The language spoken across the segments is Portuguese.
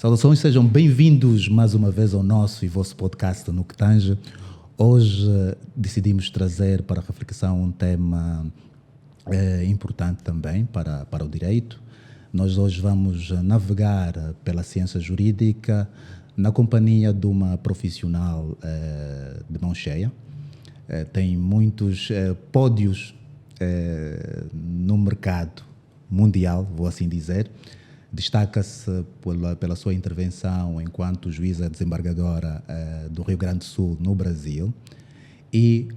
Saudações, sejam bem-vindos mais uma vez ao nosso e vosso podcast No Que Tange. Hoje decidimos trazer para a reflexão um tema importante também para o direito. Nós hoje vamos navegar pela ciência jurídica na companhia de uma profissional de mão cheia. Tem muitos pódios no mercado mundial, vou assim dizer. Destaca-se pela sua intervenção enquanto juíza desembargadora do Rio Grande do Sul, no Brasil. E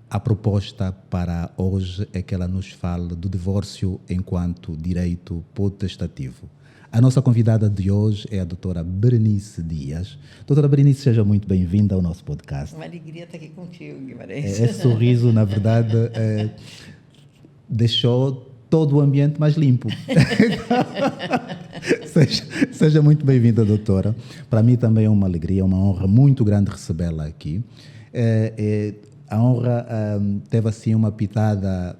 a proposta para hoje é que ela nos fale do divórcio enquanto direito potestativo. A nossa convidada de hoje é a doutora Berenice Dias. Doutora Berenice, seja muito bem-vinda ao nosso podcast. Uma alegria estar aqui contigo, Guimarães. Esse sorriso, na verdade, deixou todo o ambiente mais limpo. seja muito bem-vinda, doutora. Para mim também é uma alegria, uma honra muito grande recebê-la aqui. A honra teve assim uma pitada,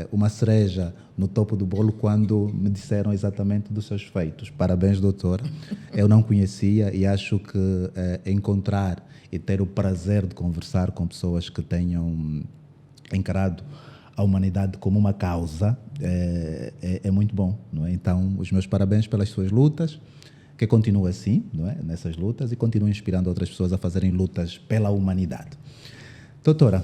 uma cereja no topo do bolo quando me disseram exatamente dos seus feitos. Parabéns, doutora. Eu não conhecia e acho que encontrar e ter o prazer de conversar com pessoas que tenham encarado a humanidade como uma causa é muito bom, não é? Então, os meus parabéns pelas suas lutas, que continue assim, não é? Nessas lutas, e continue inspirando outras pessoas a fazerem lutas pela humanidade. Doutora,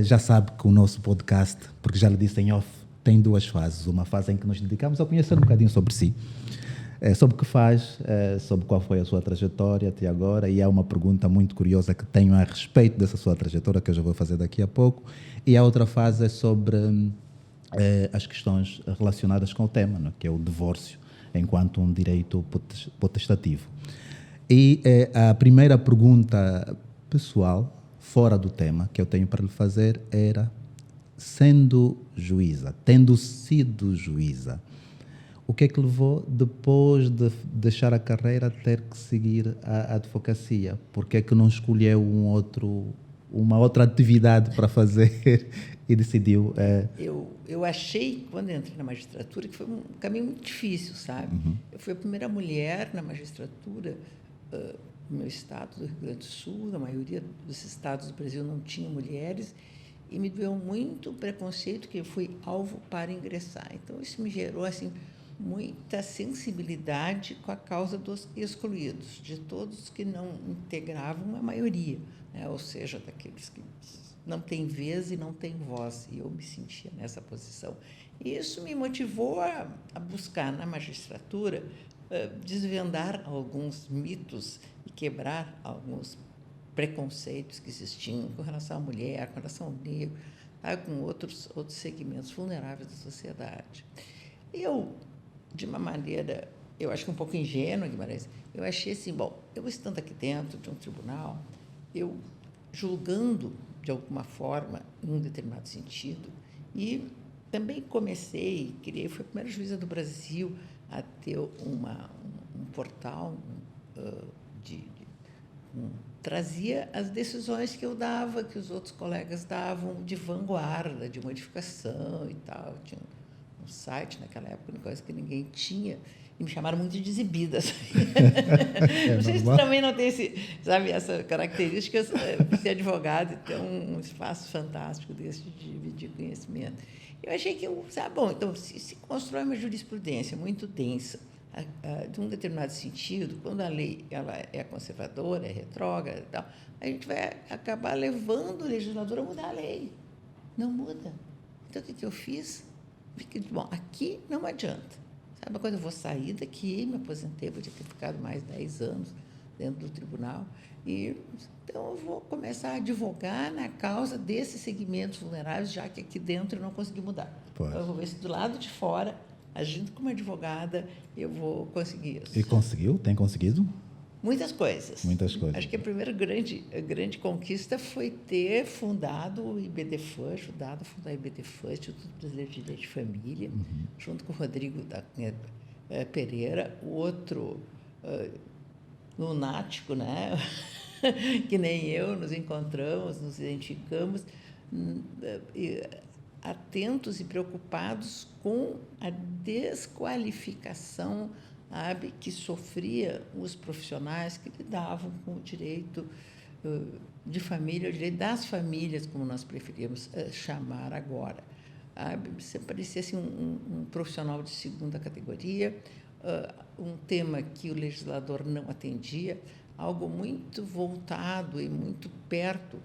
já sabe que o nosso podcast, porque já lhe disse em off, tem duas fases. Uma fase em que nos dedicamos a conhecer um bocadinho sobre si, sobre o que faz, sobre qual foi a sua trajetória até agora, e há uma pergunta muito curiosa que tenho a respeito dessa sua trajetória, que eu já vou fazer daqui a pouco, e a outra fase é sobre as questões relacionadas com o tema, não é? Que é o divórcio enquanto um direito potestativo. E a primeira pergunta pessoal, fora do tema, que eu tenho para lhe fazer era, sendo juíza, tendo sido juíza, o que é que levou, depois de deixar a carreira, a ter que seguir a advocacia? Por que é que não escolheu uma outra atividade para fazer e decidiu... Eu achei, quando entrei na magistratura, que foi um caminho muito difícil, sabe? Uhum. Eu fui a primeira mulher na magistratura no meu estado do Rio Grande do Sul. Na maioria dos estados do Brasil não tinham mulheres, e me doeu muito o preconceito que eu fui alvo para ingressar. Então, isso me gerou, assim, muita sensibilidade com a causa dos excluídos, de todos que não integravam a maioria, né? Ou seja, daqueles que não têm vez e não têm voz, e eu me sentia nessa posição. E isso me motivou a buscar na magistratura desvendar alguns mitos e quebrar alguns preconceitos que existiam com relação à mulher, com relação ao negro, tá? Com outros segmentos vulneráveis da sociedade. Eu, de uma maneira, eu acho que um pouco ingênua, Guimarães, eu achei assim, bom, eu estando aqui dentro de um tribunal, eu julgando de alguma forma, em um determinado sentido, e também fui a primeira juíza do Brasil a ter um portal trazia as decisões que eu dava, que os outros colegas davam, de vanguarda, de modificação e tal. Tinha um site naquela época, coisa que ninguém tinha, e me chamaram muito de exibida. Vocês também não têm essa característica, ser advogado e ter um espaço fantástico desse de dividir conhecimento. Eu achei que, bom, então, se constrói uma jurisprudência muito densa, de um determinado sentido, quando a lei ela é conservadora, é retrógrada e tal, a gente vai acabar levando o legislador a mudar a lei. Não muda. Então, o que eu fiz? Bom, aqui não adianta. Sabe uma coisa? Eu vou sair daqui, me aposentei, podia ter ficado mais 10 anos dentro do tribunal, e então eu vou começar a advogar na causa desses segmentos vulneráveis, já que aqui dentro eu não consegui mudar. Então, eu vou ver se do lado de fora, agindo como advogada, eu vou conseguir isso. E conseguiu? Tem conseguido? Muitas coisas. Muitas coisas. Acho que a primeira grande conquista foi ter fundado o IBDFAM, ajudado a fundar o IBDFAM, Instituto Brasileiro de Direito de Família, junto com o Rodrigo Pereira, o outro lunático, né? Que nem eu, nos encontramos, nos identificamos, atentos e preocupados com a desqualificação sabe, que sofria os profissionais que lidavam com o direito de família, o direito das famílias, como nós preferimos chamar agora. Sabe? Você parecia assim, um profissional de segunda categoria, um tema que o legislador não atendia, algo muito voltado e muito perto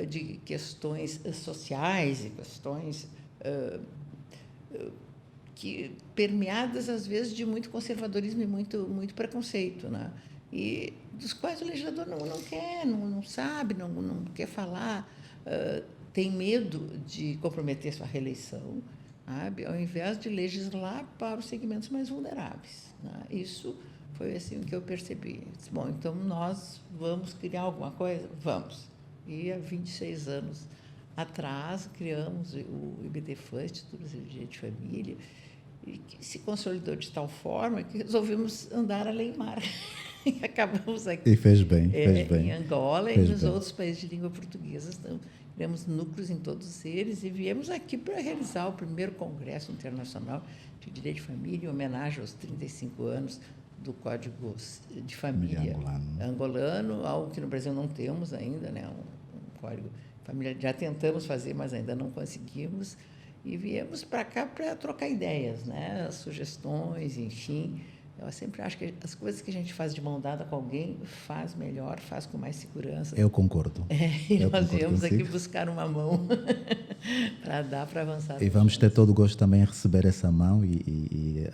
de questões sociais e questões que permeadas às vezes de muito conservadorismo e muito preconceito, né? E dos quais o legislador não quer, não sabe, não quer falar, tem medo de comprometer sua reeleição, sabe? Ao invés de legislar para os segmentos mais vulneráveis, né? Isso foi assim que eu percebi. Disse, bom, então nós vamos criar alguma coisa? Vamos. E há 26 anos atrás criamos o IBDFAM, Instituto Brasileiro de Direito de Família, e que se consolidou de tal forma que resolvemos andar além do mar. E acabamos aqui. E fez bem, fez bem. Em Angola fez e nos bem. outros países de língua portuguesa. Então, criamos núcleos em todos eles e viemos aqui para realizar o primeiro Congresso Internacional de Direito de Família, em homenagem aos 35 anos do Código de Família angolano, algo que no Brasil não temos ainda, né? Um código de família. Já tentamos fazer, mas ainda não conseguimos. E viemos para cá para trocar ideias, né? Sugestões, enfim. Eu sempre acho que as coisas que a gente faz de mão dada com alguém faz melhor, faz com mais segurança. Eu concordo. E nós viemos aqui buscar uma mão para dar, para avançar. E vamos ter todo o gosto também em receber essa mão e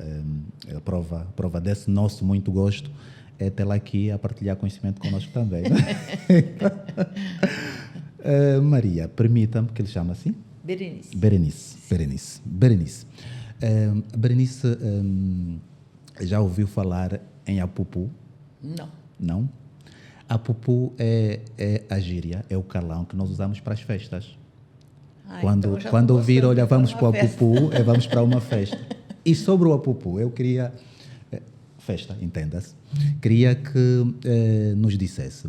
a prova desse nosso muito gosto é tê-la aqui a partilhar conhecimento connosco também. Maria, permita-me que ele chame assim? Berenice. Berenice. Berenice, já ouviu falar em apupu? Não. Não? Apupu é a gíria, é o calão que nós usamos para as festas. Quando ouvir, olha, vamos para o apupu, vamos para uma festa. E sobre o apupu, eu queria... festa, entenda-se. Queria que nos dissesse.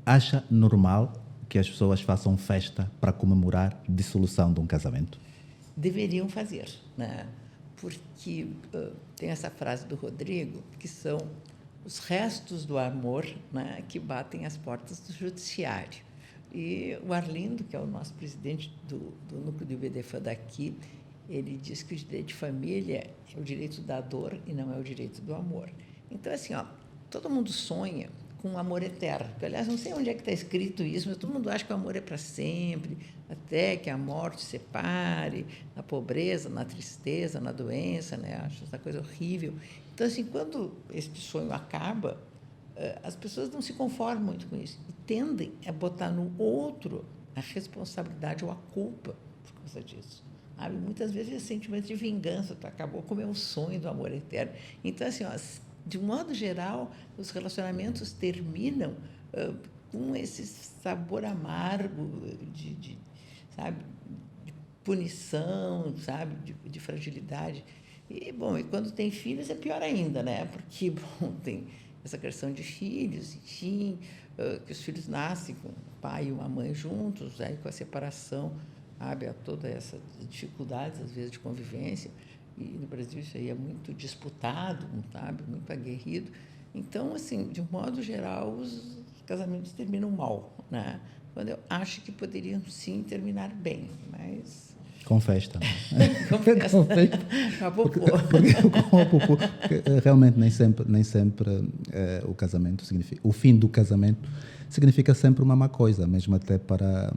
Acha normal que as pessoas façam festa para comemorar a dissolução de um casamento? Deveriam fazer, né? Porque tem essa frase do Rodrigo, que são os restos do amor, né, que batem as portas do judiciário. E o Arlindo, que é o nosso presidente do núcleo do IBDFAM daqui, ele diz que o direito de família é o direito da dor e não é o direito do amor. Então, assim, todo mundo sonha com um amor eterno. Aliás, não sei onde é que está escrito isso, mas todo mundo acha que o amor é para sempre, até que a morte separe, na pobreza, na tristeza, na doença, né? Acho essa coisa horrível. Então, assim, quando esse sonho acaba, as pessoas não se conformam muito com isso e tendem a botar no outro a responsabilidade ou a culpa por causa disso. Sabe? Muitas vezes esse sentimento de vingança, acabou com o meu sonho do amor eterno. Então, assim, de um modo geral, os relacionamentos terminam com esse sabor amargo sabe, de punição, sabe, de fragilidade. E, bom, e quando tem filhos é pior ainda, né? Porque, bom, tem essa questão de filhos, enfim, que os filhos nascem com um pai e uma mãe juntos, aí com a separação, sabe, há toda essa dificuldade, às vezes, de convivência. E no Brasil isso aí é muito disputado, sabe, muito aguerrido. Então, assim, de um modo geral, os casamentos terminam mal, né? Quando eu acho que poderiam, sim, terminar bem, mas... Com festa. Com festa. Porque realmente nem sempre o casamento significa... O fim do casamento significa sempre uma má coisa, mesmo até para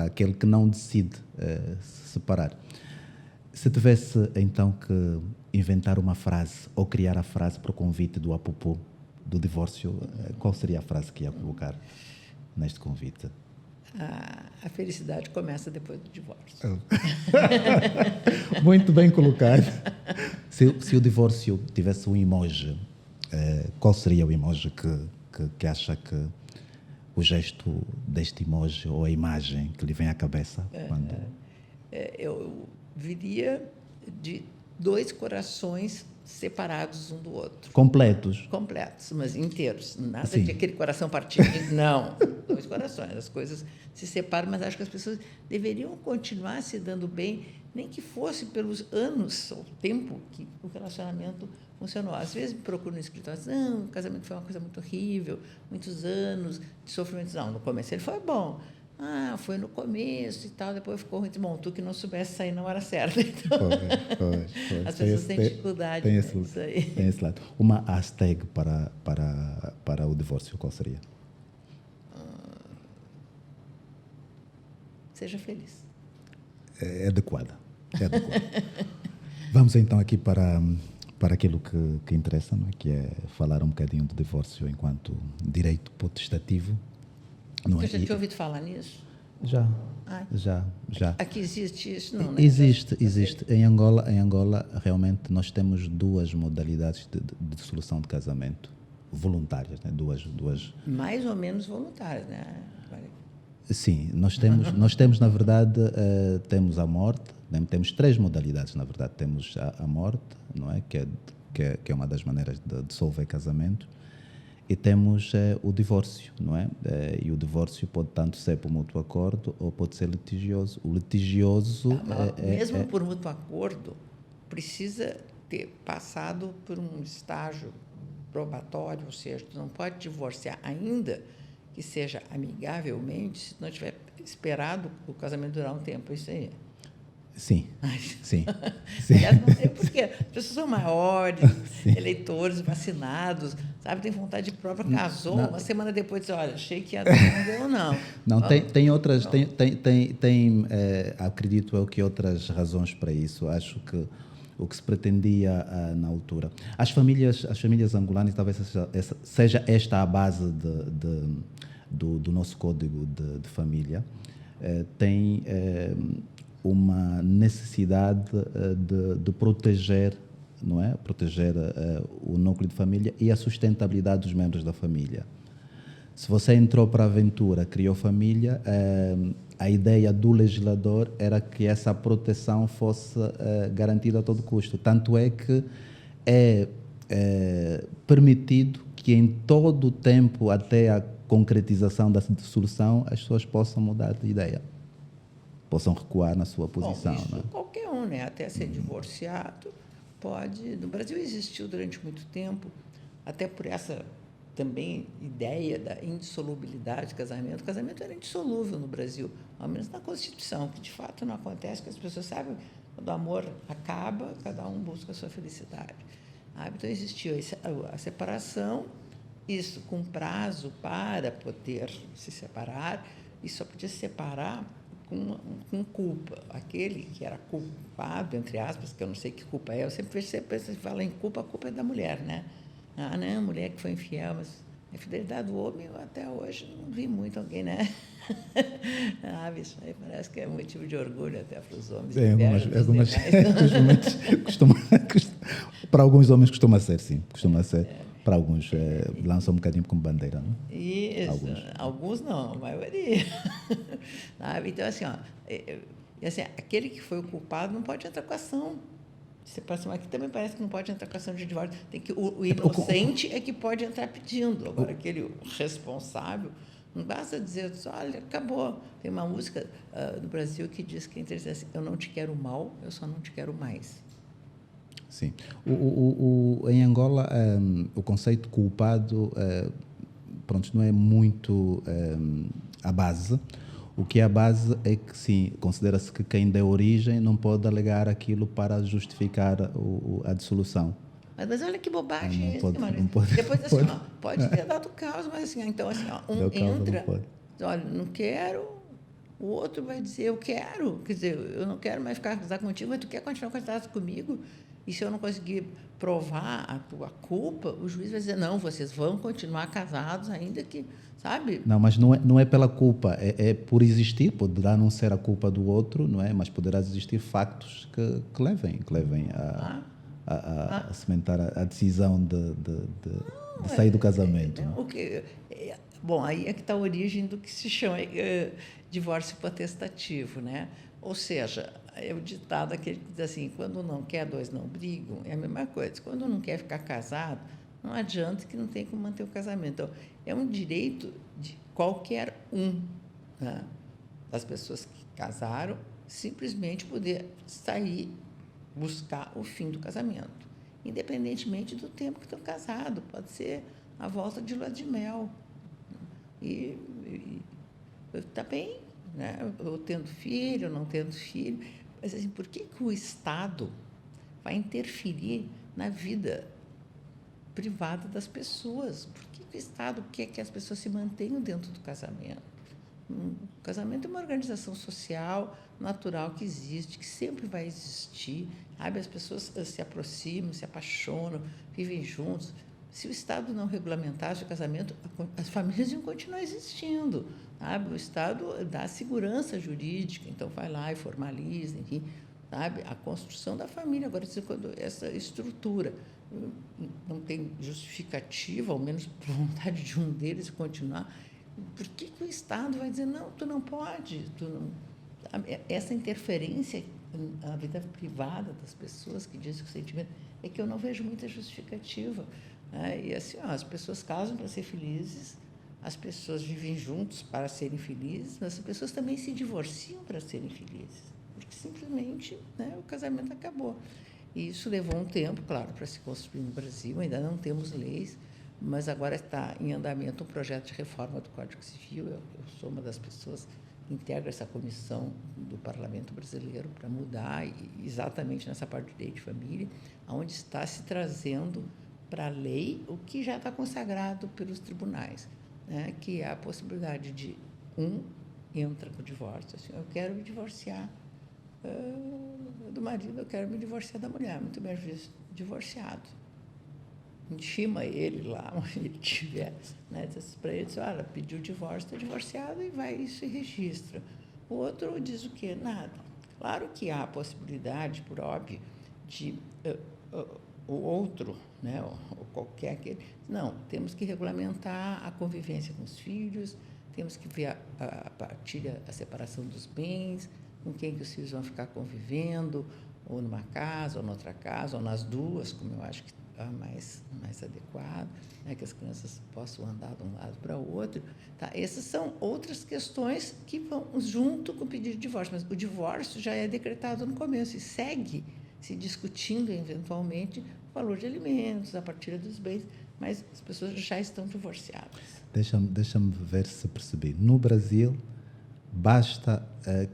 aquele que não decide se separar. Se tivesse, então, que inventar uma frase ou criar a frase para o convite do apupu, do divórcio, qual seria a frase que ia colocar neste convite? A felicidade começa depois do divórcio. Muito bem colocado. Se o divórcio tivesse um emoji, qual seria o emoji que acha que o gesto deste emoji ou a imagem que lhe vem à cabeça? Eu viria de 2 corações separados um do outro. Completos? Completos, mas inteiros. Nada Sim. de aquele coração partido. Não. dois corações. As coisas se separam, mas acho que as pessoas deveriam continuar se dando bem, nem que fosse pelos anos, o tempo que o relacionamento funcionou. Às vezes me procuram no escritório, não, o casamento foi uma coisa muito horrível, muitos anos de sofrimento. Não, no começo ele foi bom. Foi no começo e tal, depois ficou ruim. Bom, tu que não soubesse sair na hora certa. Então, foi. as pessoas têm dificuldade nisso aí. Tem esse lado. Uma hashtag para o divórcio, qual seria? Seja feliz. É adequada. Vamos então aqui para aquilo que interessa, não é? Que é falar um bocadinho do divórcio enquanto direito potestativo. Não Você já tinha ouvido falar nisso? Já. Aqui existe isso? Não, né? Existe. Em Angola, realmente, nós temos duas modalidades de dissolução de casamento voluntárias, né? Duas. Mais ou menos voluntárias, né? Sim, nós temos na verdade, temos a morte, né? Temos três modalidades, na verdade. Temos a morte, não é? Que é uma das maneiras de dissolver casamento. E temos o divórcio, não é? E o divórcio pode tanto ser por mútuo acordo ou pode ser litigioso. O litigioso... mesmo por mútuo acordo, precisa ter passado por um estágio probatório, ou seja, tu não pode divorciar ainda que seja amigavelmente se não tiver esperado o casamento durar um tempo. Isso aí. Sim. Aliás, não sei porquê. As pessoas são maiores, eleitores, vacinados, sabe? Tem vontade própria, casou, uma semana depois diz, olha, achei que ia dar, não deu, não. Não, tem outras, acredito eu que outras razões para isso. Acho que o que se pretendia na altura. As famílias angolanas, talvez seja esta a base do nosso código de família, tem uma necessidade de proteger, não é? Proteger o núcleo de família e a sustentabilidade dos membros da família. Se você entrou para a aventura, criou família, a ideia do legislador era que essa proteção fosse garantida a todo custo. Tanto é que é permitido que em todo o tempo, até a concretização da dissolução, as pessoas possam mudar de ideia. Possam recuar na sua posição. Bom, isso não é? qualquer um, né? Até ser divorciado, pode... No Brasil existiu durante muito tempo, até por essa também ideia da indissolubilidade do casamento. O casamento era indissolúvel no Brasil, ao menos na Constituição, que de fato não acontece, que as pessoas sabem, quando o amor acaba, cada um busca a sua felicidade. Então, existiu a separação, isso com prazo para poder se separar, e só podia se separar com culpa. Aquele que era culpado, entre aspas, que eu não sei que culpa é, eu sempre falo em culpa, a culpa é da mulher, né? Não, mulher que foi infiel, mas a fidelidade do homem, eu até hoje não vi muito alguém, né? Isso aí parece que é motivo de orgulho até para os homens. Algumas para alguns homens costuma ser, sim. Costuma ser. Para alguns, lançam um bocadinho como bandeira, não? Isso. Alguns não, a maioria. Então, assim, aquele que foi o culpado não pode entrar com ação. Separação aqui também parece que não pode entrar com ação de divórcio. Tem que, o inocente é que pode entrar pedindo. Agora, aquele responsável, não basta dizer, olha, acabou. Tem uma música do Brasil que diz que diz assim, eu não te quero mal, eu só não te quero mais. Sim. Em Angola, o conceito culpado não é muito a base. O que é a base é que, sim, considera-se que quem deu origem não pode alegar aquilo para justificar a dissolução. Mas olha que bobagem não pode, mano. Não pode, depois, assim, pode ter dado causa, mas assim, então, assim, entra, olha, não quero, o outro vai dizer, eu quero, quer dizer, eu não quero mais ficar casado contigo, mas tu quer continuar casado comigo? E se eu não conseguir provar a tua culpa, o juiz vai dizer, não, vocês vão continuar casados ainda que, sabe? Não, mas não é pela culpa, é por existir, poderá não ser a culpa do outro, não é? Mas poderá existir factos que levem a cimentar a decisão de sair do casamento. Bom, aí é que está a origem do que se chama divórcio potestativo, né? Ou seja, é o ditado aquele que diz assim, quando não quer, dois não brigam, é a mesma coisa. Quando não quer ficar casado, não adianta que não tem como manter o casamento. Então, é um direito de qualquer um, né, das pessoas que casaram, simplesmente poder sair, buscar o fim do casamento, independentemente do tempo que estão casados. Pode ser a volta de lua de mel. E está bem, né? Eu tendo filho, não tendo filho. Mas, assim, por que o Estado vai interferir na vida privada das pessoas? Por que o Estado quer que as pessoas se mantenham dentro do casamento? O casamento é uma organização social natural que existe, que sempre vai existir. Sabe? As pessoas se aproximam, se apaixonam, vivem juntos. Se o Estado não regulamentasse o casamento, as famílias iam continuar existindo. Sabe? O Estado dá segurança jurídica, então vai lá e formaliza, enfim, sabe? A construção da família. Agora, quando essa estrutura não tem justificativa, ao menos por vontade de um deles continuar, por que o Estado vai dizer, não, tu não pode, tu não... Essa interferência na vida privada das pessoas que dizem que o sentimento é que eu não vejo muita justificativa. E assim, as pessoas casam para ser felizes, as pessoas vivem juntos para serem felizes, mas as pessoas também se divorciam para serem felizes, porque simplesmente, né, o casamento acabou. E isso levou um tempo, claro, para se construir no Brasil, ainda não temos leis, mas agora está em andamento um projeto de reforma do Código Civil. Eu sou uma das pessoas que integra essa comissão do Parlamento Brasileiro para mudar exatamente nessa parte de lei de família, onde está se trazendo para a lei o que já está consagrado pelos tribunais, né? Que é a possibilidade de entra com o divórcio, assim, eu quero me divorciar do marido, eu quero me divorciar da mulher, muito bem visto, divorciado. Intima ele lá, onde ele estiver, né? Diz para ele, olha, pediu divórcio, está divorciado, e vai isso e registra. O outro diz o quê? Nada. Claro que há a possibilidade, por óbvio, de o outro, né, ou qualquer aquele, não, temos que regulamentar a convivência com os filhos, temos que ver a partilha, a separação dos bens, com quem que os filhos vão ficar convivendo, ou numa casa, ou noutra casa, ou nas duas, como eu acho que é mais adequado, né, que as crianças possam andar de um lado para o outro. Tá? Essas são outras questões que vão junto com o pedido de divórcio, mas o divórcio já é decretado no começo e segue se discutindo, eventualmente, o valor de alimentos, a partilha dos bens, mas as pessoas já estão divorciadas. Deixa-me ver se percebi. No Brasil, basta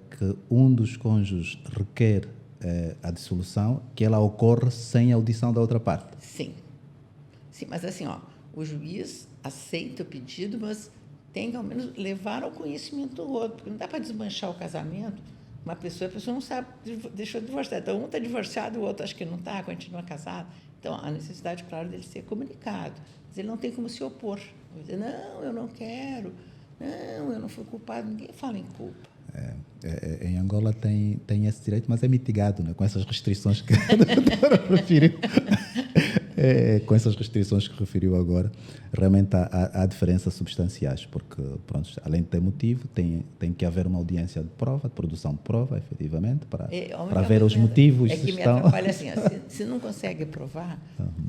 que um dos cônjuges requer a dissolução, que ela ocorre sem audição da outra parte. Sim. Sim, mas assim, o juiz aceita o pedido, mas tem que, ao menos, levar ao conhecimento do outro, porque não dá para desmanchar o casamento. A pessoa não sabe, deixou de divorciar. Então, um está divorciado, o outro acho que não está, continua casado. Então, a necessidade, claro, dele ser comunicado. Mas ele não tem como se opor. Ele dizer, não, eu não quero, não, eu não fui culpado. Ninguém fala em culpa. Em Angola tem esse direito, mas é mitigado, né, com essas restrições que a doutora referiu. Com essas restrições que referiu agora, realmente há diferenças substanciais, porque, pronto, além de ter motivo, tem que haver uma audiência de prova, de produção de prova, efetivamente, para ver os motivos. É que me atrapalha assim, se não consegue provar,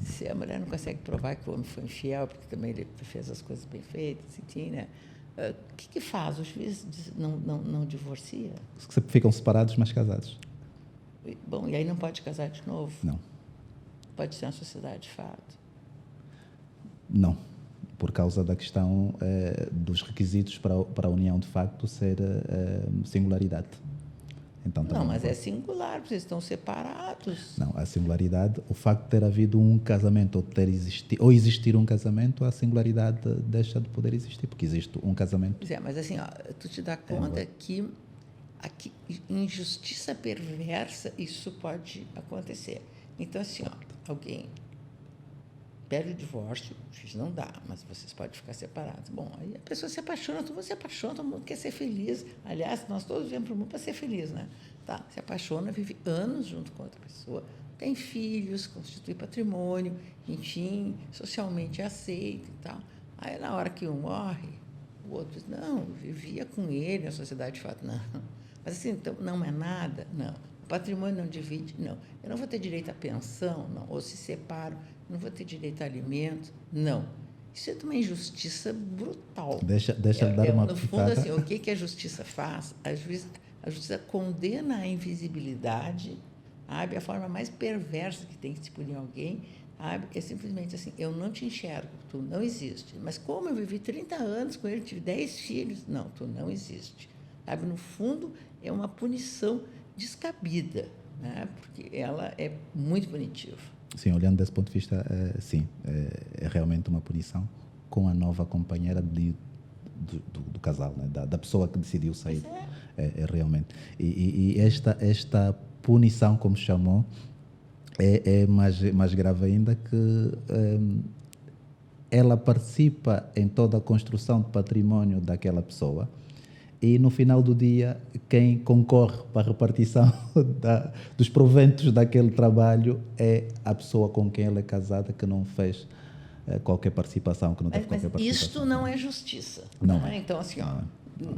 se a mulher não consegue provar que o homem foi infiel, porque também ele fez as coisas bem feitas, enfim, né? O que faz? O juiz não divorcia? Ficam separados, mas casados. Bom, e aí não pode casar de novo? Não. Pode ser uma sociedade de fato? Não, por causa da questão dos requisitos para a união de facto ser singularidade. Então, não, mas é singular, porque vocês estão separados. Não, a singularidade, o facto de ter havido um casamento ou existir um casamento, a singularidade deixa de poder existir, porque existe um casamento. Pois é, mas assim, tu te dá conta que em justiça perversa isso pode acontecer. Então, assim, alguém pede o divórcio, o juiz não dá, mas vocês podem ficar separados. Bom, aí a pessoa se apaixona, todo mundo se apaixona, todo mundo quer ser feliz. Aliás, nós todos viemos para o mundo para ser feliz, né? Tá, se apaixona, vive anos junto com outra pessoa, tem filhos, constitui patrimônio, enfim, socialmente aceita e tal. Aí, na hora que um morre, o outro diz, não, eu vivia com ele, a sociedade de fato, não. Mas assim, então, não é nada? Não. O patrimônio não divide? Não. Eu não vou ter direito à pensão? Não. Ou se separo, não vou ter direito a alimentos? Não. Isso é uma injustiça brutal. Deixa eu dar uma no fundo, pitada. assim, o que a justiça faz? A justiça condena a invisibilidade, sabe? A forma mais perversa que tem que se punir alguém, sabe? É simplesmente assim, eu não te enxergo, tu não existe. Mas como eu vivi 30 anos com ele, tive 10 filhos, não, tu não existe. Sabe? No fundo, é uma punição descabida, né? Porque ela é muito punitiva. Sim, olhando desse ponto de vista, sim, é realmente uma punição com a nova companheira do casal, né? da pessoa que decidiu sair. É realmente. E esta punição, como chamou, é mais grave ainda que ela participa em toda a construção de património daquela pessoa e no final do dia quem concorre para a repartição dos proventos daquele trabalho é a pessoa com quem ela é casada, que não fez qualquer participação, que não teve qualquer participação. Isto não é justiça. Não né? é. Então, assim,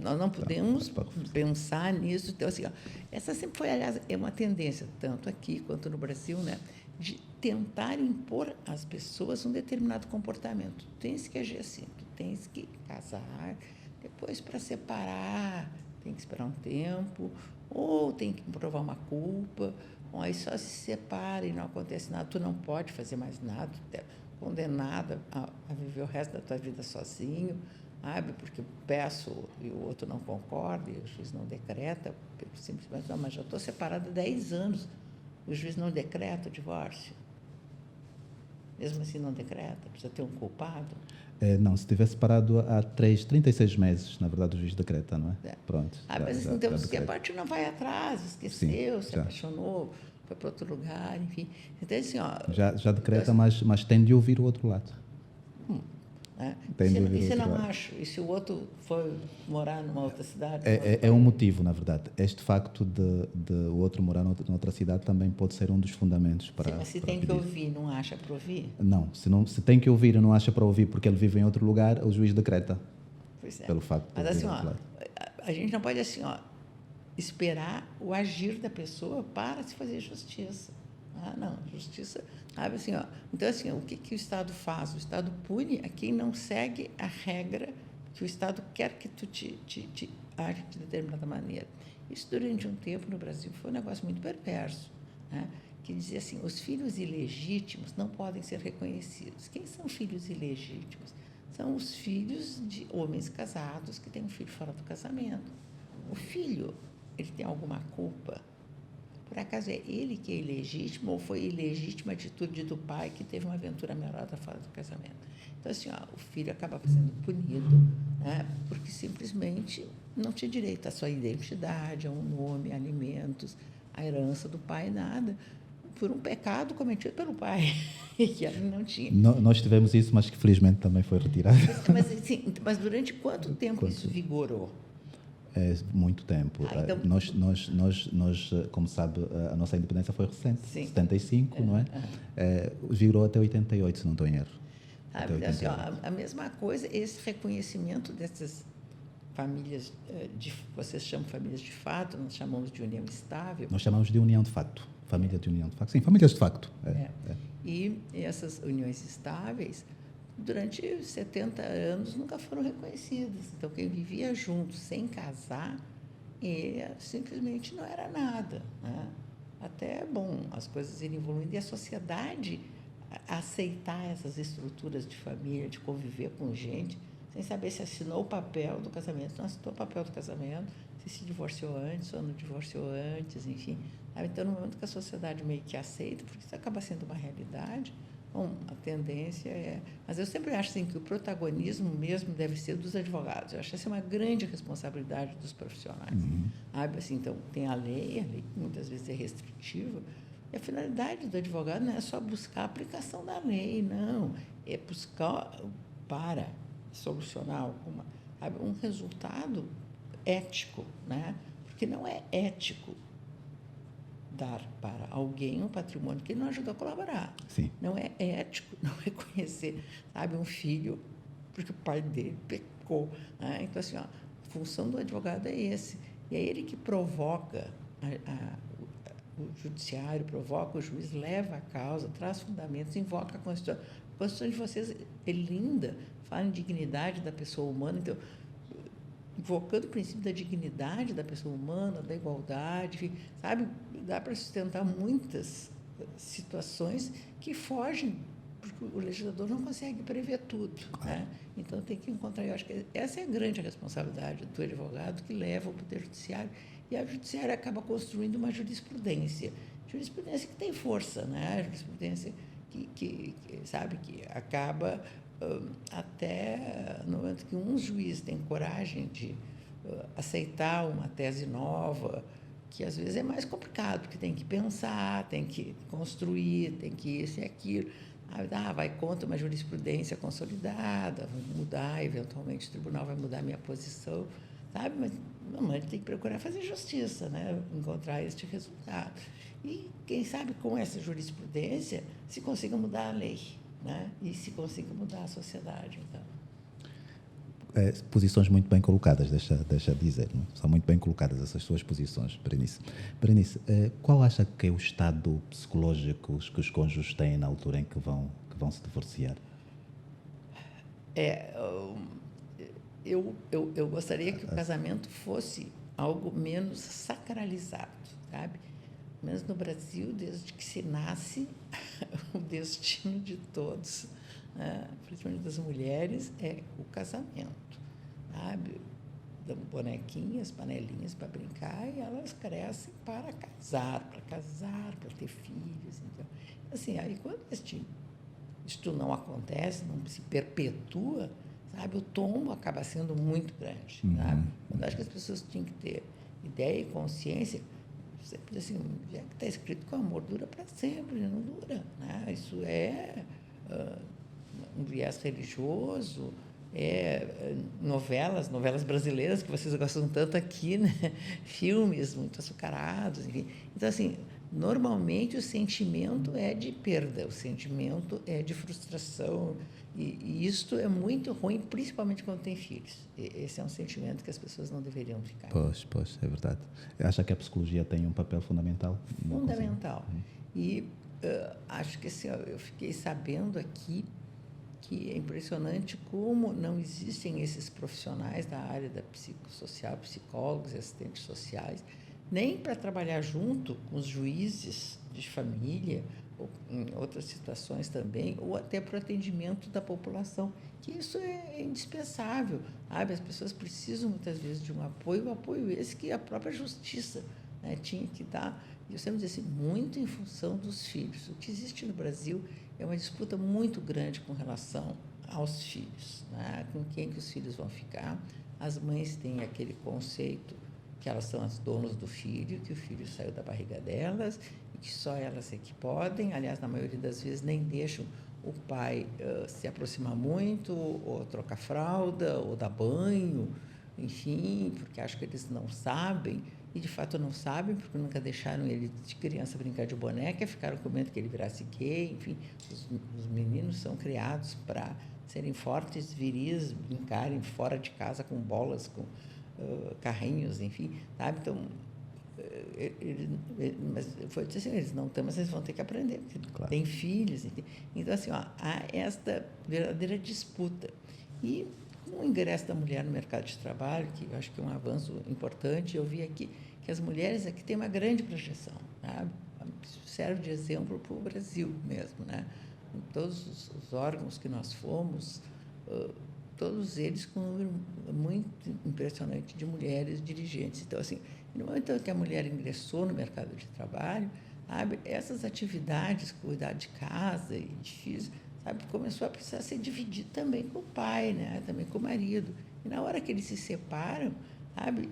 nós não podemos pensar nisso. Então, assim, essa sempre foi, aliás, é uma tendência, tanto aqui quanto no Brasil, né, de tentar impor às pessoas um determinado comportamento. Tu tens que agir assim, tu tens que casar, depois para separar, tem que esperar um tempo, ou tem que provar uma culpa, ou aí só se separa e não acontece nada, tu não pode fazer mais nada, tu é condenada a viver o resto da tua vida sozinho, sabe? Porque eu peço e o outro não concorda, e o juiz não decreta, simplesmente, não, mas já estou separada há 10 anos, o juiz não decreta o divórcio. Mesmo assim não decreta, precisa ter um culpado. Não, se estiver separado há 36 meses, na verdade o juiz decreta, não é? Pronto. Mas então, se a parte não vai atrás, esqueceu, se apaixonou, foi para outro lugar, enfim. Então, assim, já decreta, mas tem de ouvir o outro lado. E se não acho? E se o outro for morar numa outra cidade? É um motivo, na verdade. Este facto de o outro morar noutra cidade também pode ser um dos fundamentos para. Sim, mas se tem que ouvir, não acha para ouvir? Não, se tem que ouvir e não acha para ouvir porque ele vive em outro lugar, o juiz decreta. Pois é. Pelo facto de mas assim, a gente não pode assim, esperar o agir da pessoa para se fazer justiça. Não, justiça, sabe assim, Então, assim, o que o Estado faz? O Estado pune a quem não segue a regra que o Estado quer que tu te age de determinada maneira. Isso, durante um tempo, no Brasil, foi um negócio muito perverso, né? Que dizia assim, os filhos ilegítimos não podem ser reconhecidos. Quem são filhos ilegítimos? São os filhos de homens casados que têm um filho fora do casamento. O filho, ele tem alguma culpa? Por acaso é ele que é ilegítimo ou foi ilegítima a atitude do pai que teve uma aventura amorosa fora do casamento? Então, assim, o filho acaba sendo punido, né, porque simplesmente não tinha direito à sua identidade, a um nome, a alimentos, a herança do pai, nada, por um pecado cometido pelo pai, que ela não tinha. Nós tivemos isso, mas que felizmente também foi retirado. Mas durante quanto tempo isso vigorou? Muito tempo. Então, nós, como sabe, a nossa independência foi recente, sim. 75, não é? Virou até 88, se não estou em erro. Assim, a mesma coisa, esse reconhecimento dessas famílias, vocês chamam famílias de fato, nós chamamos de união estável. Nós chamamos de união de facto, família de união de facto. Sim, famílias de facto. E essas uniões estáveis, durante 70 anos, nunca foram reconhecidas. Então, quem vivia junto, sem casar, simplesmente não era nada, né? Até, bom, as coisas irem evoluindo e a sociedade aceitar essas estruturas de família, de conviver com gente, sem saber se assinou o papel do casamento, não assinou o papel do casamento, se divorciou antes ou não divorciou antes, enfim. Então, no momento que a sociedade meio que aceita, porque isso acaba sendo uma realidade, bom, a tendência é... Mas eu sempre acho assim, que o protagonismo mesmo deve ser dos advogados. Eu acho essa uma grande responsabilidade dos profissionais. Assim, então, tem a lei muitas vezes é restritiva, e a finalidade do advogado não é só buscar a aplicação da lei, não. É buscar para solucionar um resultado ético, né? Porque não é ético dar para alguém um patrimônio que ele não ajudou a colaborar. Sim. Não é ético não reconhecer, um filho porque o pai dele pecou, né? Então, assim, a função do advogado é esse. E é ele que provoca o judiciário, provoca o juiz, leva a causa, traz fundamentos, invoca a Constituição. A Constituição de vocês é linda, fala em dignidade da pessoa humana, então, invocando o princípio da dignidade da pessoa humana, da igualdade, enfim, sabe? Dá para sustentar muitas situações que fogem, porque o legislador não consegue prever tudo, né? Então, tem que encontrar, eu acho que essa é a grande responsabilidade do advogado que leva ao Poder Judiciário, e a Judiciária acaba construindo uma jurisprudência que tem força, né? Jurisprudência que sabe, que acaba até no momento que um juiz tem coragem de aceitar uma tese nova, que às vezes é mais complicado, porque tem que pensar, tem que construir, tem que isso e aquilo. Vai contra uma jurisprudência consolidada, vou mudar, eventualmente o tribunal vai mudar a minha posição, sabe? Mas a gente tem que procurar fazer justiça, né? Encontrar este resultado. E, quem sabe, com essa jurisprudência, se consiga mudar a lei, né? E se consiga mudar a sociedade, então. Posições muito bem colocadas, deixa dizer, não? São muito bem colocadas essas suas posições, Berenice. Berenice, qual acha que é o estado psicológico que os cônjuges têm na altura em que vão se divorciar? Eu gostaria que o casamento fosse algo menos sacralizado, sabe? Mas no Brasil, desde que se nasce, o destino de todos, né, principalmente das mulheres, é o casamento, sabe? Dão bonequinhas, panelinhas para brincar e elas crescem para casar, para ter filhos. Então, assim, aí quando isto não acontece, não se perpetua, sabe? O tombo acaba sendo muito grande, sabe? Eu acho que as pessoas tinham que ter ideia e consciência. Sempre assim, já que está escrito que o amor dura para sempre, não dura, né? Isso é um viés religioso, novelas brasileiras que vocês gostam tanto aqui, né? Filmes muito açucarados, enfim. Então, assim, normalmente o sentimento é de perda, o sentimento é de frustração, e isto é muito ruim, principalmente quando tem filhos. Esse é um sentimento que as pessoas não deveriam ficar. Pois, é verdade. Acha que a psicologia tem um papel fundamental? Fundamental. E acho que assim, eu fiquei sabendo aqui que é impressionante como não existem esses profissionais da área da psicossocial, psicólogos e assistentes sociais, nem para trabalhar junto com os juízes de família, ou em outras situações também, ou até para o atendimento da população, que isso é indispensável, sabe? As pessoas precisam muitas vezes de um apoio esse que a própria justiça, né, tinha que dar, e eu sempre dizer assim, muito em função dos filhos. O que existe no Brasil é uma disputa muito grande com relação aos filhos, né? Com quem que os filhos vão ficar. As mães têm aquele conceito que elas são as donas do filho, que o filho saiu da barriga delas e que só elas é que podem. Aliás, na maioria das vezes, nem deixam o pai se aproximar muito, ou trocar fralda, ou dar banho, enfim, porque acham que eles não sabem, e de fato não sabem, porque nunca deixaram ele de criança brincar de boneca, ficaram com medo que ele virasse gay, enfim. Os meninos são criados para serem fortes, viris, brincarem fora de casa com bolas, com carrinhos, enfim, sabe? Então, mas foi assim, eles não estão, mas eles vão ter que aprender, porque claro, têm filhos, enfim. Então, assim, há esta verdadeira disputa. E com o ingresso da mulher no mercado de trabalho, que eu acho que é um avanço importante, eu vi aqui que as mulheres aqui têm uma grande projeção, sabe? Serve de exemplo para o Brasil mesmo, né? Em todos os órgãos que nós fomos, todos eles com um número muito impressionante de mulheres dirigentes. Então, assim, no momento que a mulher ingressou no mercado de trabalho, sabe, essas atividades, cuidar de casa e de filhos, sabe, começou a precisar ser dividido também com o pai, né, também com o marido. E na hora que eles se separam, sabe,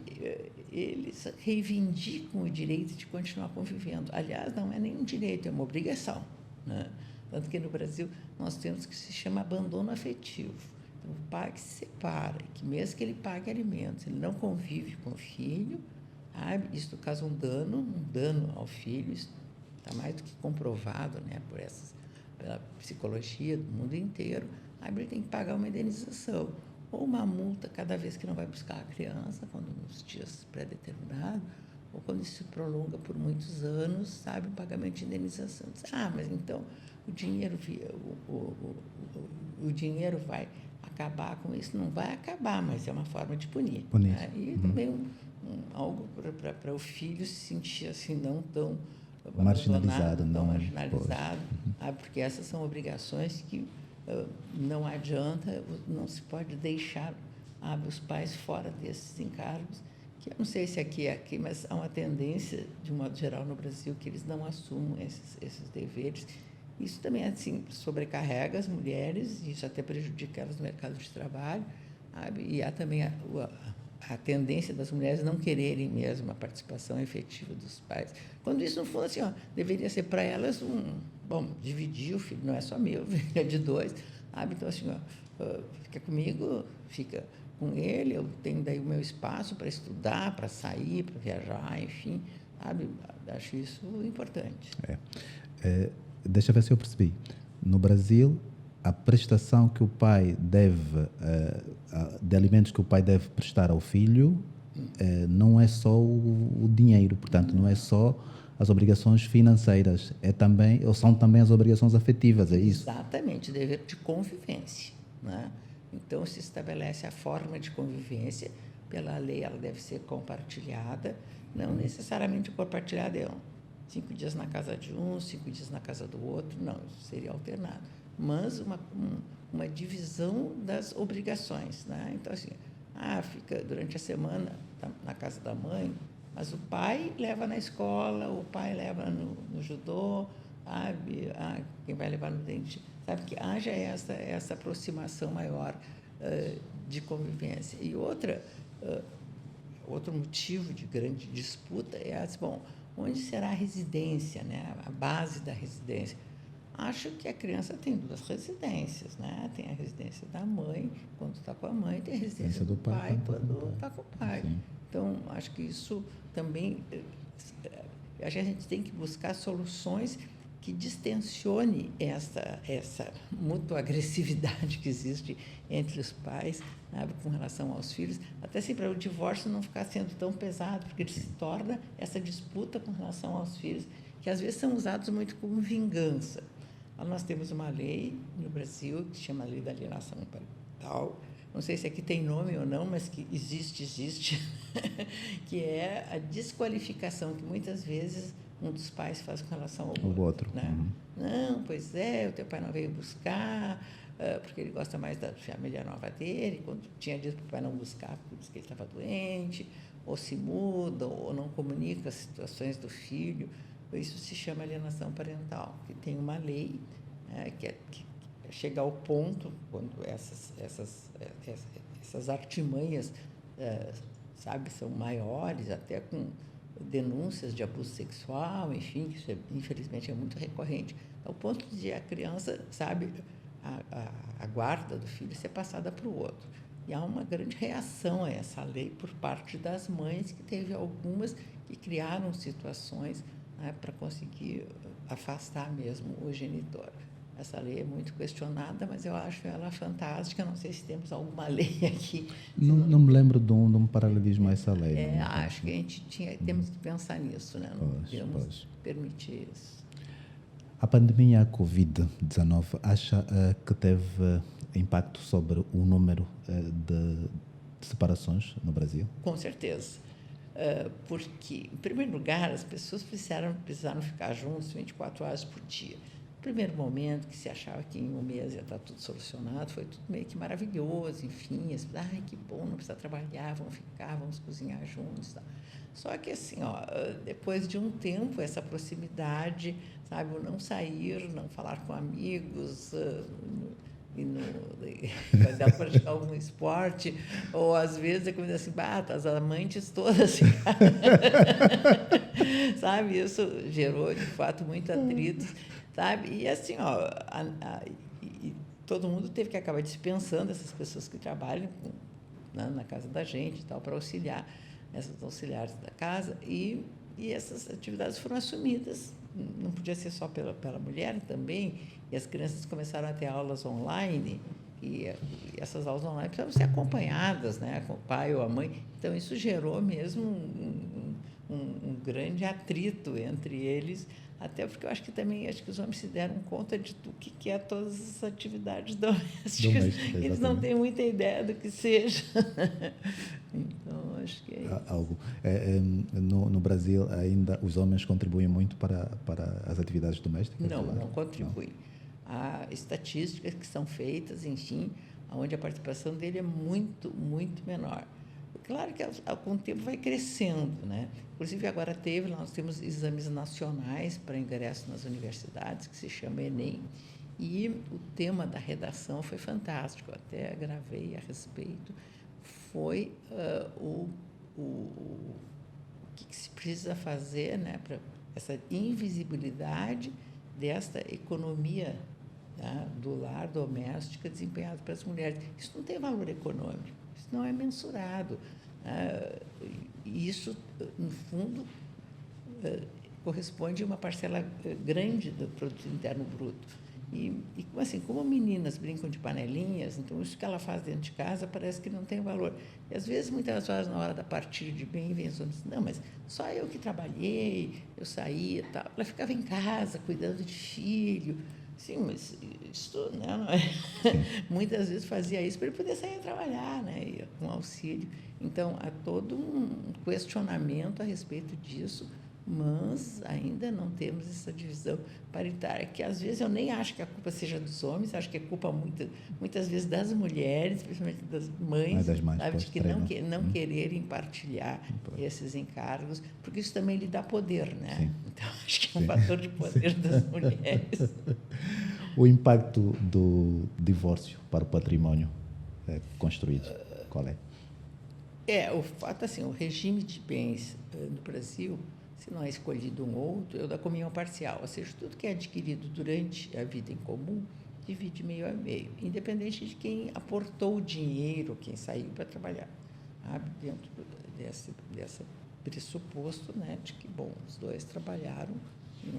eles reivindicam o direito de continuar convivendo. Aliás, não é nenhum direito, é uma obrigação, né? Tanto que no Brasil nós temos o que se chama abandono afetivo. Então, o pai que se separa, que mesmo que ele pague alimentos, ele não convive com o filho, sabe? Isso causa um dano ao filho, isso está mais do que comprovado, né, pela psicologia do mundo inteiro. Aí ele tem que pagar uma indenização ou uma multa cada vez que não vai buscar a criança, quando nos dias pré-determinados, ou quando isso se prolonga por muitos anos, sabe, o pagamento de indenização. Diz, mas então o dinheiro, o dinheiro vai acabar com isso? Não vai acabar, mas é uma forma de punir. Né? E também algo para o filho se sentir assim, não tão marginalizado, não marginalizado, porque essas são obrigações que não adianta, não se pode deixar os pais fora desses encargos, que eu não sei se aqui é aqui, mas há uma tendência, de um modo geral, no Brasil, que eles não assumam esses deveres. Isso também, assim, sobrecarrega as mulheres, isso até prejudica elas no mercado de trabalho, sabe? E há também a tendência das mulheres não quererem mesmo a participação efetiva dos pais. Quando isso não for assim, deveria ser para elas dividir o filho, não é só meu, é de dois, sabe? Então, assim, fica comigo, fica com ele, eu tenho daí o meu espaço para estudar, para sair, para viajar, enfim, sabe? Acho isso importante. Deixa eu ver se eu percebi. No Brasil, a prestação que o pai deve, de alimentos que o pai deve prestar ao filho, não é só o dinheiro, portanto, não é só as obrigações financeiras, são também as obrigações afetivas, é isso? Exatamente, dever de convivência, né? Então, se estabelece a forma de convivência, pela lei ela deve ser compartilhada, não necessariamente compartilhada 5 dias na casa de um, 5 dias na casa do outro, não, isso seria alternado. Mas uma divisão das obrigações, né? Então, assim, fica durante a semana na casa da mãe, mas o pai leva na escola, o pai leva no judô, sabe? Quem vai levar no dente, sabe? Que haja essa aproximação maior de convivência. E outro motivo de grande disputa é onde será a residência, né? A base da residência. Acho que a criança tem 2 residências, né? Tem a residência da mãe, quando está com a mãe, tem a residência do pai, quando está com o pai. Sim. Então, acho que isso também... a gente tem que buscar soluções que distensione essa mútua agressividade que existe entre os pais, sabe, com relação aos filhos, até assim para o divórcio não ficar sendo tão pesado, porque ele se torna essa disputa com relação aos filhos, que às vezes são usados muito como vingança. Nós temos uma lei no Brasil que se chama Lei da Alienação Parental, não sei se aqui tem nome ou não, mas que existe, que é a desqualificação que muitas vezes um dos pais faz com relação ao outro. Né? Não, pois é, o teu pai não veio buscar, porque ele gosta mais da família nova dele, quando tinha dito para o pai não buscar, porque disse que ele estava doente, ou se muda, ou não comunica as situações do filho. Isso se chama alienação parental, que tem uma lei que chega ao ponto, quando essas artimanhas, sabe, são maiores, até com denúncias de abuso sexual, enfim, que isso infelizmente é muito recorrente, ao ponto de a criança, sabe, a guarda do filho ser passada para o outro. E há uma grande reação a essa lei por parte das mães, que teve algumas que criaram situações para conseguir afastar mesmo o genitor. Essa lei é muito questionada, mas eu acho ela fantástica. Não sei se temos alguma lei aqui. Não me lembro de um paralelismo a essa lei. Acho que a gente temos que pensar nisso, né? Não podemos permitir isso. A pandemia Covid-19 acha que teve impacto sobre o número de separações no Brasil? Com certeza. Porque, em primeiro lugar, as pessoas precisaram ficar juntos 24 horas por dia. No primeiro momento, que se achava que em um mês ia estar tudo solucionado, foi tudo meio que maravilhoso, enfim, que bom, não precisa trabalhar, vamos cozinhar juntos. Tá? Só que, assim, depois de um tempo, essa proximidade, sabe, o não sair, não falar com amigos, fazer praticar algum esporte, ou às vezes é como assim, as amantes todas, sabe, isso gerou de fato muito atritos, sabe, e assim, todo mundo teve que acabar dispensando essas pessoas que trabalham na casa da gente e tal, para auxiliar, essas auxiliares da casa, e essas atividades foram assumidas. Não podia ser só pela mulher também, e as crianças começaram a ter aulas online, e essas aulas online precisavam ser acompanhadas, né, com o pai ou a mãe. Então, isso gerou mesmo um um grande atrito entre eles, até porque eu acho que também os homens se deram conta do que é todas as atividades domésticas. Eles não têm muita ideia do que seja. Então, acho que é isso. No Brasil, ainda os homens contribuem muito para as atividades domésticas? Não contribuem. Há estatísticas que são feitas, enfim, onde a participação dele é muito, muito menor. Claro que com o tempo vai crescendo, né? Inclusive agora nós temos exames nacionais para ingresso nas universidades, que se chama Enem, e o tema da redação foi fantástico, até gravei a respeito, foi o que se precisa fazer, né, para essa invisibilidade desta economia, né, do lar doméstica desempenhada pelas mulheres. Isso não tem valor econômico, isso não é mensurado. Isso, no fundo, corresponde a uma parcela grande do produto interno bruto. E assim, como meninas brincam de panelinhas, então isso que ela faz dentro de casa parece que não tem valor. E às vezes, muitas vezes, na hora da partilha de bem, vem diz, não, mas só eu que trabalhei, eu saía e tal. Ela ficava em casa, cuidando de filho. Sim, mas isso, né, não é? Muitas vezes fazia isso para ele poder sair a trabalhar, né, com auxílio. Então, há todo um questionamento a respeito disso, mas ainda não temos essa divisão paritária, que às vezes eu nem acho que a culpa seja dos homens, acho que é culpa muitas vezes das mulheres, principalmente das mães, sabe, de que não quererem partilhar esses encargos, porque isso também lhe dá poder, né? Sim. Então, acho que é um fator de poder das mulheres. O impacto do divórcio para o património construído, qual é? O fato, assim, o regime de bens no Brasil, se não é escolhido um ou outro, é o da comunhão parcial, ou seja, tudo que é adquirido durante a vida em comum, divide meio a meio, independente de quem aportou o dinheiro, quem saiu para trabalhar, sabe? Dentro desse pressuposto, né, de que, bom, os dois trabalharam,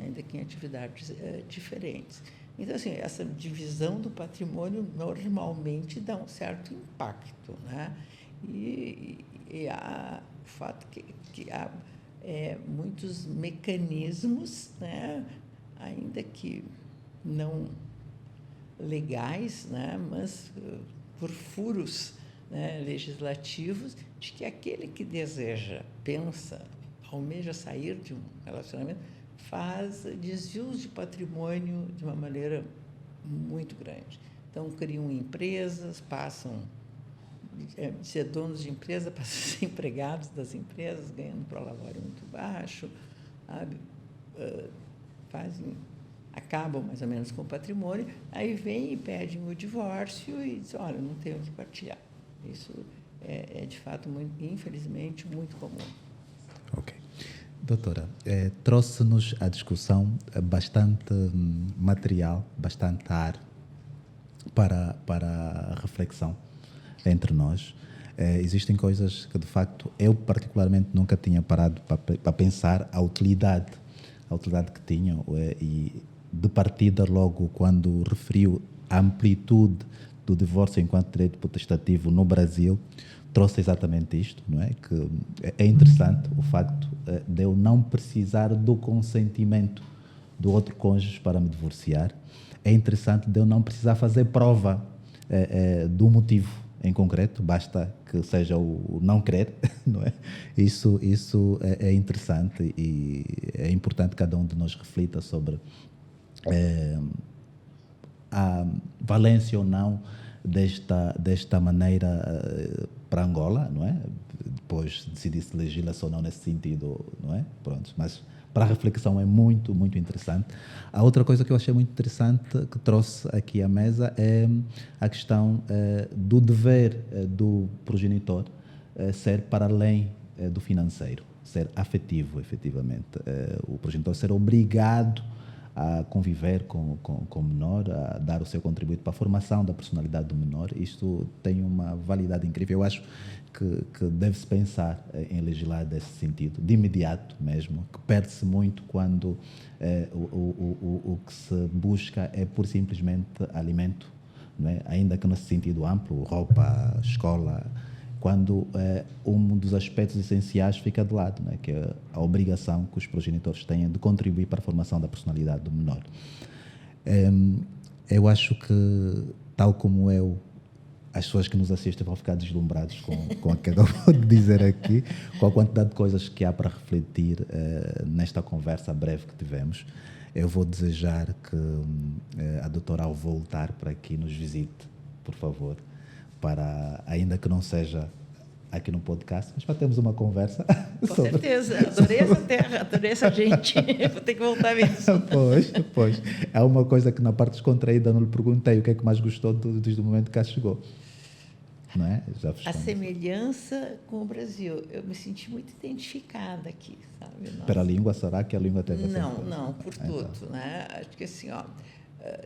ainda que em atividades diferentes. Então, assim, essa divisão do patrimônio normalmente dá um certo impacto, né? E há o fato que há muitos mecanismos, né, ainda que não legais, né, mas por furos, né, legislativos, de que aquele que deseja, pensa, almeja sair de um relacionamento, faz desvios de patrimônio de uma maneira muito grande. Então, criam empresas, passam de ser donos de empresa, passam a ser empregados das empresas, ganhando prolabore muito baixo, sabe? Acabam mais ou menos com o patrimônio, aí vêm e pedem o divórcio e dizem, olha, não tenho o que partilhar. Isso é de fato, infelizmente, muito comum. Ok. Doutora, trouxe-nos à discussão bastante material, bastante ar para a reflexão entre nós. Existem coisas que, de facto, eu particularmente nunca tinha parado para pensar a utilidade que tinham, e de partida logo quando referiu a amplitude do divórcio enquanto direito potestativo no Brasil, trouxe exatamente isto, não é? Que é interessante o facto de eu não precisar do consentimento do outro cônjuge para me divorciar. É interessante de eu não precisar fazer prova do motivo em concreto, basta que seja o não querer, não é? Isso é interessante e é importante que cada um de nós reflita sobre a valência ou não desta maneira para Angola, não é? Depois decidir-se legisla ou não nesse sentido, não é? Pronto, mas para a reflexão é muito, muito interessante. A outra coisa que eu achei muito interessante, que trouxe aqui à mesa, é a questão do dever do progenitor ser para além do financeiro, ser afetivo, efetivamente. O progenitor ser obrigado a conviver com o menor, a dar o seu contributo para a formação da personalidade do menor. Isto tem uma validade incrível. Eu acho que deve-se pensar em legislar desse sentido, de imediato mesmo, que perde-se muito quando o que se busca é por simplesmente alimento, não é? Ainda que nesse sentido amplo, roupa, escola, quando um dos aspectos essenciais fica de lado, né? Que é a obrigação que os progenitores têm de contribuir para a formação da personalidade do menor. Eu acho que, tal como eu, as pessoas que nos assistem vão ficar deslumbrados com o que acabou de dizer aqui, com a quantidade de coisas que há para refletir nesta conversa breve que tivemos. Eu vou desejar que a doutora, ao voltar para aqui, nos visite, por favor, para, ainda que não seja aqui no podcast, mas para termos uma conversa. Com certeza, adorei essa terra, adorei essa gente, vou ter que voltar mesmo. Pois. É uma coisa que na parte descontraída não lhe perguntei o que é que mais gostou desde o momento que cá chegou. Não é? A semelhança com o Brasil. Eu me senti muito identificada aqui, sabe? Pela língua, será que a língua teve essa influência? Não, por tudo, então. Né? Acho que assim,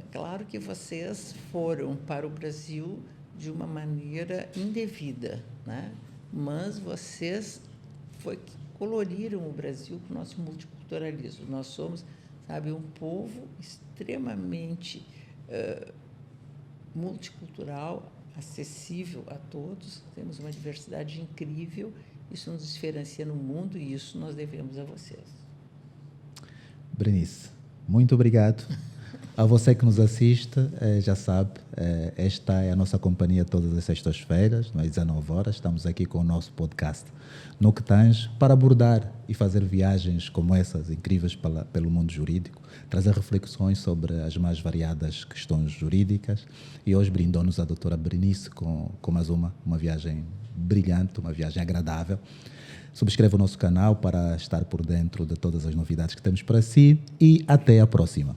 claro que vocês foram para o Brasil de uma maneira indevida, né? Mas vocês coloriram o Brasil com o nosso multiculturalismo. Nós somos, sabe, um povo extremamente multicultural, acessível a todos, temos uma diversidade incrível, isso nos diferencia no mundo e isso nós devemos a vocês. Berenice, muito obrigado. A você que nos assiste, já sabe, esta é a nossa companhia todas as sextas-feiras, às 19 horas, estamos aqui com o nosso podcast No Que Tens, para abordar e fazer viagens como essas, incríveis pelo mundo jurídico, trazer reflexões sobre as mais variadas questões jurídicas. E hoje brindou-nos a doutora Berenice com mais uma viagem brilhante, uma viagem agradável. Subscreva o nosso canal para estar por dentro de todas as novidades que temos para si e até a próxima.